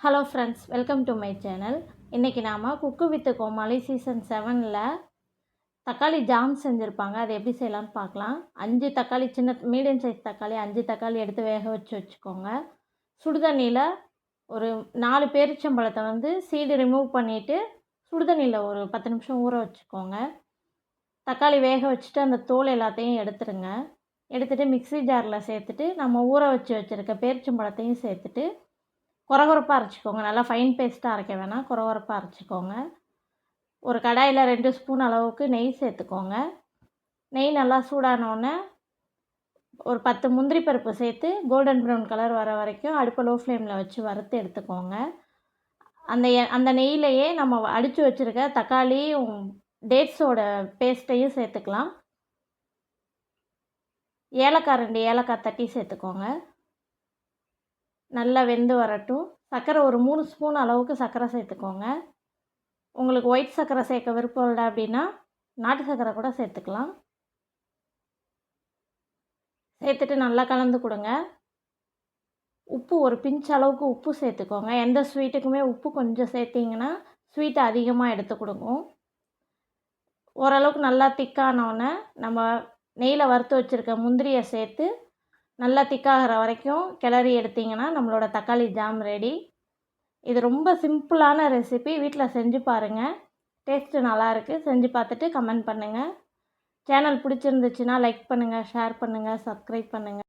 Hello friends, welcome to my channel. இன்றைக்கி நாம் cook with Comali season 7ல் தக்காளி jam செஞ்சுருப்பாங்க. அது எப்படி செய்யலான்னு பார்க்கலாம். 5 தக்காளி, சின்ன மீடியம் சைஸ் தக்காளி 5 தக்காளி எடுத்து வேக வச்சுக்கோங்க. சுடுதண்ணியில் ஒரு 4 பேரிச்சம்பழத்தை சீடு ரிமூவ் பண்ணிவிட்டு சுடுதண்ணியில் ஒரு 10 நிமிஷம் ஊற வச்சுக்கோங்க. தக்காளி வேக வச்சுட்டு அந்த தோல் எல்லாத்தையும் எடுத்துடுங்க. எடுத்துகிட்டு மிக்ஸி ஜாரில் சேர்த்துட்டு நம்ம ஊற வச்சுருக்க பேரிச்சம்பழத்தையும் சேர்த்துட்டு கொரகொரப்பாக அரைச்சிக்கோங்க. நல்லா ஃபைன் பேஸ்ட்டாக அரைக்க வேணாம், கொரகொரப்பாக அரைச்சிக்கோங்க. ஒரு கடாயில் 2 ஸ்பூன் அளவுக்கு நெய் சேர்த்துக்கோங்க. நெய் நல்லா சூடானோடனே ஒரு 10 முந்திரி பருப்பு சேர்த்து கோல்டன் ப்ரௌன் கலர் வர வரைக்கும் அடுப்பை லோ ஃப்ளேமில் வச்சு வறுத்து எடுத்துக்கோங்க. அந்த நெய்யிலையே நம்ம அடித்து வச்சுருக்க தக்காளி டேட்ஸோட பேஸ்ட்டையும் சேர்த்துக்கலாம். ஏலக்காய் 2 ஏலக்காய் தட்டி சேர்த்துக்கோங்க. நல்லா வெந்து வரட்டும். சர்க்கரை ஒரு 3 ஸ்பூன் அளவுக்கு சர்க்கரை சேர்த்துக்கோங்க. உங்களுக்கு ஒயிட் சர்க்கரை சேர்க்க விருப்பம் இல்லை அப்படின்னா நாட்டு சர்க்கரை கூட சேர்த்துக்கலாம். சேர்த்துட்டு நல்லா கலந்து கொடுங்க. உப்பு ஒரு பிஞ்ச் அளவுக்கு உப்பு சேர்த்துக்கோங்க. எந்த ஸ்வீட்டுக்குமே உப்பு கொஞ்சம் சேர்த்திங்கன்னா ஸ்வீட்டை அதிகமாக எடுத்து கொடுக்கும். ஓரளவுக்கு நல்லா திக்கானோடனே நம்ம நெய்யில் வறுத்து வச்சுருக்க முந்திரியை சேர்த்து நல்லா திக்காகிற வரைக்கும் கிளறி எடுத்திங்கன்னா நம்மளோட தக்காளி ஜாம் ரெடி. இது ரொம்ப சிம்பிளான ரெசிபி. வீட்டில் செஞ்சு பாருங்கள். டேஸ்ட்டு நல்லாயிருக்கு. செஞ்சு பார்த்துட்டு கமெண்ட் பண்ணுங்கள். சேனல் பிடிச்சிருந்துச்சுன்னா லைக் பண்ணுங்கள், ஷேர் பண்ணுங்கள், சப்ஸ்கிரைப் பண்ணுங்கள்.